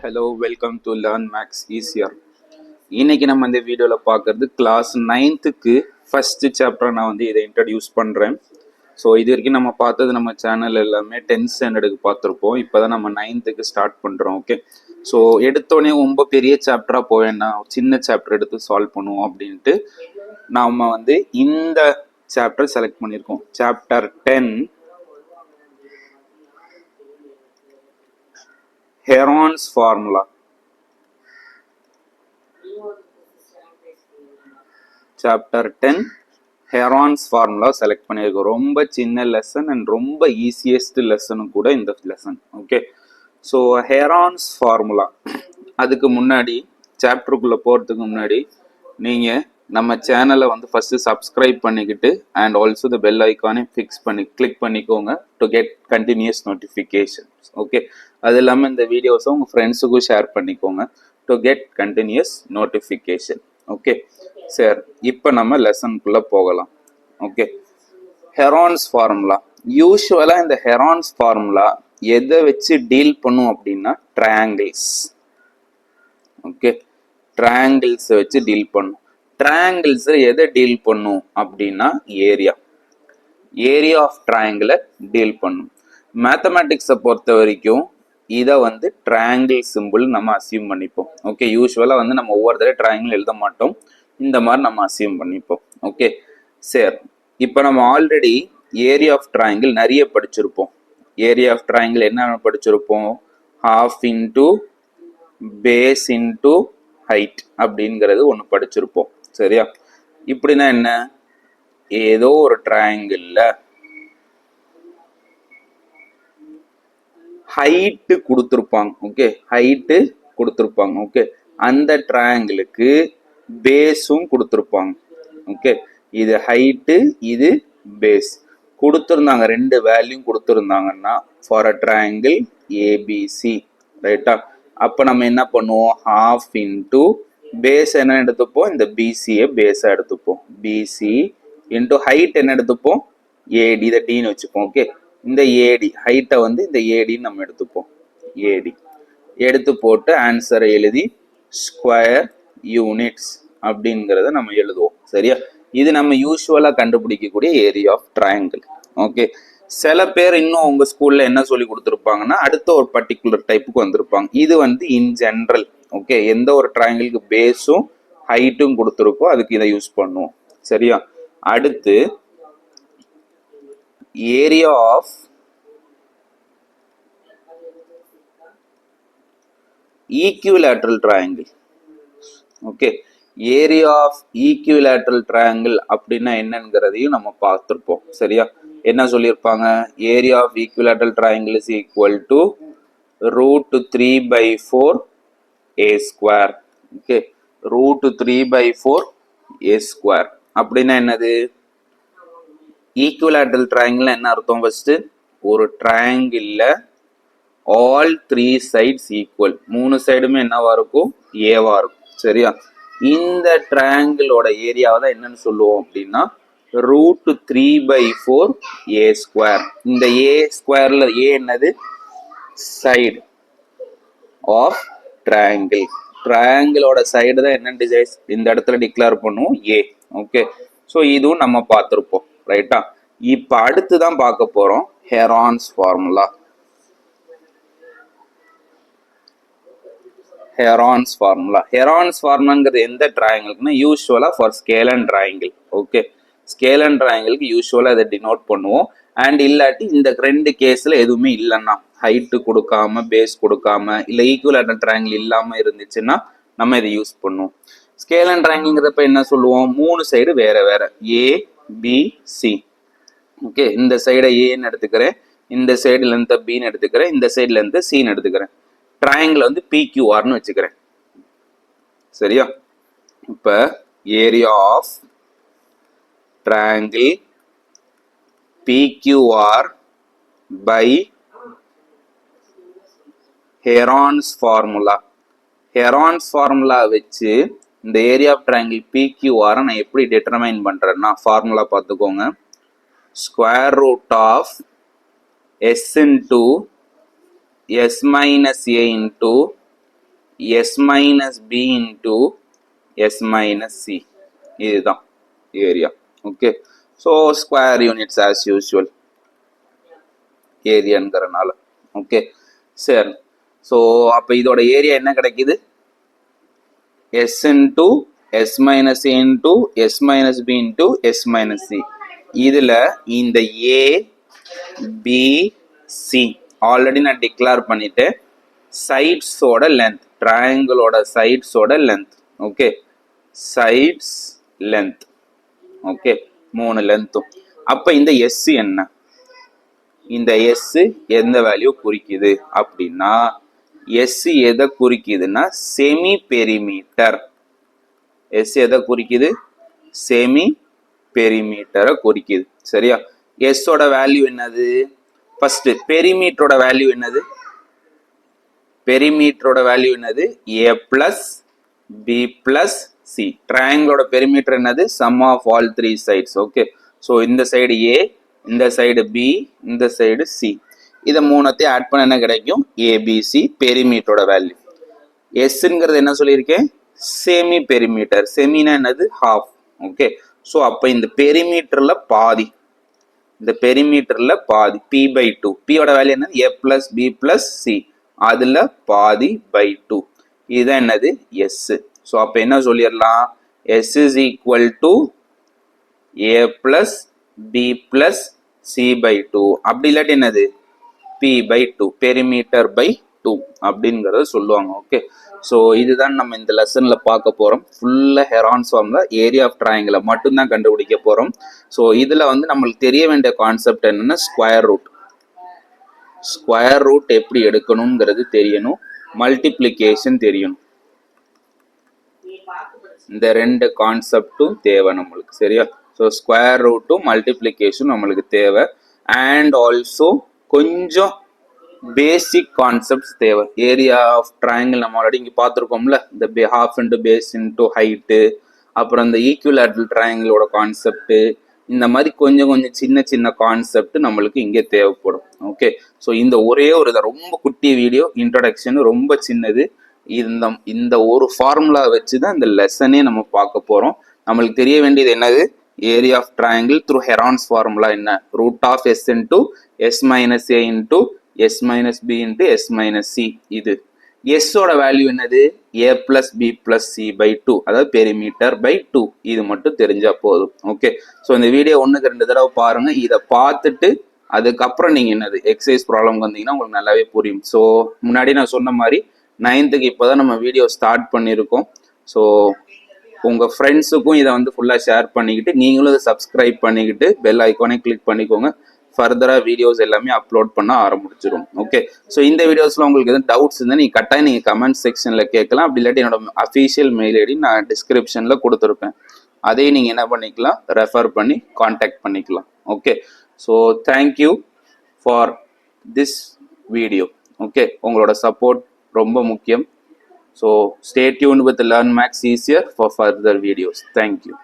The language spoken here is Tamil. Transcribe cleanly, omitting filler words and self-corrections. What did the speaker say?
Hello welcome to learn maths easier. இன்னைக்கு நம்ம இந்த வீடியோவில் பார்க்குறது கிளாஸ் 9th ஃபஸ்ட்டு சாப்டர். நான் இதை இன்ட்ரடியூஸ் பண்ணுறேன். ஸோ இது வரைக்கும் நம்ம பார்த்தது நம்ம சேனல் எல்லாமே 10th ஸ்டாண்டர்டுக்கு பார்த்துருப்போம். இப்போ தான் நம்ம 9th ஸ்டார்ட் பண்ணுறோம். ஓகே, ஸோ எடுத்தோடனே ரொம்ப பெரிய சாப்டராக போவேன்னா சின்ன சாப்டர் எடுத்து சால்வ் பண்ணுவோம் அப்படின்ட்டு நாம் இந்த சாப்டர் செலக்ட் பண்ணியிருக்கோம். Chapter 10 Heron's formula. Chapter 10 Heron's formula select பண்ணியிருக்கோம். ரொம்ப சின்ன லெசன் அண்ட் ரொம்ப ஈஸியஸ்ட் லெசனும் கூட இந்த lesson. Okay, so Heron's formula. அதுக்கு முன்னாடி சாப்டருக்குள்ளே போகிறதுக்கு முன்னாடி நீங்கள் நம்ம சேனலை ஃபஸ்ட்டு சப்ஸ்கிரைப் பண்ணிக்கிட்டு அண்ட் ஆல்சோ த பெல் ஐக்கானே கிளிக் பண்ணிக்கோங்க to get continuous notifications. Okay, அது இல்லாமல் இந்த வீடியோஸை உங்கள் ஃப்ரெண்ட்ஸுக்கும் ஷேர் பண்ணிக்கோங்க to get continuous notification. Okay sir, இப்போ நம்ம லெசனுக்குள்ளே போகலாம். Okay, Heron's formula. யூஸ்வலாக இந்த ஹெரான்ஸ் ஃபார்முலா எதை வச்சு டீல் பண்ணும் அப்படின்னா ட்ரையாங்கிள்ஸ். ஓகே, ட்ரையாங்கிள்ஸை வச்சு டீல் பண்ணும். ட்ரையாங்கிள்ஸ் எதை டீல் பண்ணும் அப்படின்னா ஏரியா ஆஃப் ட்ரையாங்கிளை டீல் பண்ணும். மேத்தமேட்டிக்ஸை பொறுத்த வரைக்கும் இதை ட்ரையாங்கிள் சிம்பிள் நம்ம அசியூம் பண்ணிப்போம். ஓகே, யூஸ்வலாக நம்ம ஒவ்வொரு தடவை ட்ரையாங்கிள் எழுத மாட்டோம், இந்த மாதிரி நம்ம அசியூம் பண்ணிப்போம். ஓகே சரி, இப்போ நம்ம ஆல்ரெடி ஏரியா ஆஃப் ட்ரையாங்கிள் நிறைய படிச்சிருப்போம். ஏரியா ஆஃப் ட்ரையாங்கிள் என்ன படிச்சிருப்போம்? Half into base into height அப்படிங்கிறது ஒன்று படிச்சிருப்போம். சரியா? இப்படின்னா என்ன? ஏதோ ஒரு ட்ரையாங்கிள்ல ஹைட்டு கொடுத்துருப்பாங்க. ஓகே, ஹைட்டு கொடுத்துருப்பாங்க. ஓகே, அந்த ட்ரையாங்கிளுக்கு பேஸும் கொடுத்துருப்பாங்க. ஓகே, இது ஹைட்டு, இது பேஸ் கொடுத்துருந்தாங்க. ரெண்டு வேல்யூ கொடுத்துருந்தாங்கன்னா ஃபார் அ ட்ரையாங்கிள் ஏபிசி, ரைட்டா? அப்போ நம்ம என்ன பண்ணுவோம்? ஹாஃப் இன்டூ பேஸ் என்ன எடுத்துப்போம்? இந்த பிசியை பேஸா எடுத்துப்போம். பிசி இன்டூ ஹைட் என்ன எடுத்துப்போம்? ஏடி, இதை டின்னு வச்சுப்போம். ஓகே, இந்த ஏடி ஹைட்டை இந்த ஏடின்னு நம்ம எடுத்துப்போம். ஏடி எடுத்து போட்டு ஆன்சரை எழுதி ஸ்கொயர் யூனிட்ஸ் அப்படிங்கிறத நம்ம எழுதுவோம். சரியா? இது நம்ம யூஸ்வலாக கண்டுபிடிக்கக்கூடிய ஏரியா ஆஃப் ட்ரையாங்கிள். ஓகே, சில பேர் இன்னும் உங்க ஸ்கூல்ல என்ன சொல்லி கொடுத்துருப்பாங்கன்னா அடுத்த ஒரு பர்டிகுலர் டைப்புக்கு வந்திருப்பாங்க. இது இன் ஜென்ரல். ஓகே, எந்த ஒரு ட்ரையாங்கிளுக்கு பேஸும் ஹைட்டும் கொடுத்துருக்கோ அதுக்கு இதை யூஸ் பண்ணுவோம். சரியா? அடுத்து area of equilateral triangle. Okay, area of equilateral triangle அப்படின்னா என்னங்கிறதையும் நம்ம பார்த்துருப்போம். சரியா? என்ன சொல்லியிருப்பாங்க? Area of equilateral triangle is equal to √3/4 a square. Okay, √3/4 a square அப்படின்னா என்னது? ஈக்விலேட்ரல் ட்ரையாங்கிள் என்ன அர்த்தம்? ஃபர்ஸ்ட், ஒரு ட்ரையாங்கிள்ல ஆல் 3 sides ஈக்குவல், 3 சைடுமே என்னவா இருக்கும்? ஏவா இருக்கும். சரியா? இந்த ட்ரையாங்கிளோட ஏரியாவை தான் என்னன்னு சொல்லுவோம் அப்படின்னா √3/4 a ஸ்கொயர். இந்த a ஸ்கொயர்ல a என்னது? Side of triangle. ட்ரையாங்கிளோட சைடு தான் என்ன டிசைஸ் இந்த இடத்துல டிக்ளேர் பண்ணுவோம்? a. ஓகே, ஸோ இதுவும் நம்ம பார்த்துருப்போம். ரைட்டா? இப்போ அடுத்து தான் பார்க்க போறோம் Heron's formula. Heron's formula. Heron's ஃபார்முலாங்கிறது எந்த ட்ரையாங்கிள்னா யூஸ்வலாக for scalene triangle. Okay, scalene ட்ரையாங்கிளுக்கு யூஸ்வலாக அதை டினோட் பண்ணுவோம். அண்ட் இல்லாட்டி இந்த ரெண்டு கேஸில் எதுவுமே இல்லைன்னா, ஹைட்டு கொடுக்காம பேஸ் கொடுக்காம இல்லை ஈக்குவலேட்டர் ட்ரையாங்கிள் இல்லாமல் இருந்துச்சுன்னா நம்ம இதை யூஸ் பண்ணுவோம். ஸ்கேலன் ட்ரையாங்கிள்ங்கிறப்ப என்ன சொல்லுவோம்? 3 சைடு வேற வேற, ஏ பி சி. ஓகே, இந்த சைடை ஏன்னு எடுத்துக்கிறேன், இந்த சைடு லென்த்தை பின்னு எடுத்துக்கிறேன், இந்த சைடு லென்த்தை சின்னு எடுத்துக்கிறேன். ட்ரையாங்கிள் பிக்யூஆர்னு வச்சுக்கிறேன். சரியா? இப்ப area of triangle PQR by Heron's formula. Heron's formula வச்சு இந்த ஏரியா ஆஃப் ட்ரையாங்கிள் பிக்யூஆர் நான் எப்படி டிட்டர்மைன் பண்றேன்னா ஃபார்முலா பார்த்துக்கோங்க. Square root of S into s minus a into s minus b into s minus c. இதுதான் area. Okay, so square units as usual ஏரியாங்கிறனால. ஓகே, சரி. ஸோ அப்போ இதோட ஏரியா என்ன கிடைக்குது? s into s minus a into s minus b into s minus c. இதில் இந்த a b c ஆல்ரெடி நான் டிக்ளேர் பண்ணிட்டேன். சைட்ஸோட லென்த், ட்ரையாங்கிளோட சைட்ஸோட length. Okay, sides length. Okay, 3 லென்த்தும். அப்போ இந்த எஸ் என்ன? இந்த எஸ் எந்த வேல்யூ குறிக்குது அப்படின்னா, எஸ் எதை குறிக்குதுன்னா செமி பெரிமீட்டர். எஸ் எதை குறிக்குது? செமி பெரிமீட்டரை குறிக்குது. சரியா? எஸ்ஸோட வேல்யூ என்னது? ஃபர்ஸ்ட் பெரிமீட்டரோட வேல்யூ என்னது? பெரிமீட்டரோட வேல்யூ என்னது? a plus B plus C. ட்ரையாங்கிளோட பெரிமீட்டர் என்னது? Sum of all 3 sides. Okay, so இந்த சைடு ஏ, இந்த சைடு பி, இந்த சைடு சி. இதை மூணத்தையும் ஆட் பண்ண என்ன கிடைக்கும்? ABC பெரிமீட்டரோட value. எஸ்ங்கிறது என்ன சொல்லியிருக்கேன்? Semi perimeter. செமினா என்னது? ஹாஃப். ஓகே, ஸோ அப்போ இந்த பெரிமீட்டரில் பாதி, இந்த பெரிமீட்டரில் பாதி p/2. பியோட வேல்யூ என்னது? a plus B plus C. அதில் பாதி பை 2. இதுதான் என்னது? எஸ். ஸோ அப்போ என்ன சொல்லிடலாம்? S is equal to a plus B plus C by 2. அப்படி இல்லாட்டி என்னது? p/2, பெரிமீட்டர் பை 2 அப்படிங்கிறத சொல்லுவாங்க. ஓகே, ஸோ இதுதான் நம்ம இந்த லெசன்ல பார்க்க போறோம். ஃபுல்லா ஹெரான்ஸ் ஃபார்ம்ல ஏரியா ஆஃப் ட்ரையாங்கிளை மட்டும்தான் கண்டுபிடிக்க போறோம். ஸோ இதுல வந்து நம்மளுக்கு தெரிய வேண்டிய கான்செப்ட் என்னன்னா ஸ்கொயர் ரூட். ஸ்கொயர் ரூட் எப்படி எடுக்கணுங்கிறது தெரியணும், மல்டிப்ளிகேஷன் தெரியணும். இந்த 2 கான்செப்டும் தேவை நம்மளுக்கு. சரியா? ஸோ ஸ்கொயர் ரூட்டும் மல்டிப்ளிகேஷன் நம்மளுக்கு தேவை. அண்ட் ஆல்சோ கொஞ்சம் பேசிக் கான்செப்ட்ஸ் தேவை. ஏரியா ஆஃப் ட்ரையாங்கிள் நம்ம ஆல்ரெடி இங்கே பார்த்துருக்கோம்ல, இந்த half into base into height, அப்புறம் இந்த ஈக்குவலேட்ரல் ட்ரையாங்கிளோட கான்செப்ட், இந்த மாதிரி கொஞ்சம் கொஞ்சம் சின்ன சின்ன கான்செப்ட் நம்மளுக்கு இங்கே தேவைப்படும். ஓகே, ஸோ இந்த ஒரே ஒரு ரொம்ப குட்டி வீடியோ இன்ட்ரடக்ஷன், ரொம்ப சின்னது. இந்த ஒரு ஃபார்முலா வச்சு தான் இந்த லெசனே நம்ம பார்க்க போகிறோம். நம்மளுக்கு தெரிய வேண்டியது என்னது? Area of triangle through Heron's formula என்ன? Root of S into S minus A into S minus B into S minus C. இது எஸ்ஸோட வேல்யூ என்னது? a plus B plus C by 2, அதாவது பெரிமீட்டர் பை 2. இது மட்டும் தெரிஞ்சா போதும். ஓகே, ஸோ இந்த வீடியோ 1க்கு 2 தடவை பாருங்க. இதை பார்த்துட்டு அதுக்கப்புறம் நீங்க என்னது எக்ஸசைஸ் ப்ராப்ளம் வந்தீங்கன்னா உங்களுக்கு நல்லாவே புரியும். ஸோ முன்னாடி நான் சொன்ன மாதிரி 9th இப்போதான் நம்ம வீடியோ ஸ்டார்ட் பண்ணியிருக்கோம். ஸோ உங்க ஃப்ரெண்ட்ஸுக்கும் இதை வந்து ஃபுல்லா ஷேர் பண்ணிக்கிட்டு, நீங்களும் இதை சப்ஸ்கிரைப் பண்ணிக்கிட்டு பெல் ஐக்கானே கிளிக் பண்ணிக்கோங்க. ஃபர்தராக வீடியோஸ் எல்லாமே அப்லோட் பண்ண ஆரம்பிச்சிடும். ஓகே, ஸோ இந்த வீடியோஸில் உங்களுக்கு எதுவும் டவுட்ஸ் இருந்தால் நீங்கள் கட்டாயம் நீங்கள் கமெண்ட் செக்ஷனில் கேட்கலாம். அப்படி இல்லாட்டி என்னோட அஃபீஷியல் மெயில் ஐடி நான் டிஸ்கிரிப்ஷனில் கொடுத்துருப்பேன். அதையும் நீங்கள் என்ன பண்ணிக்கலாம்? ரெஃபர் பண்ணி காண்டாக்ட் பண்ணிக்கலாம். Okay, so thank you for this video. Okay, உங்களோட சப்போர்ட் ரொம்ப முக்கியம். So stay tuned with Learn maths Easier for further videos. Thank you.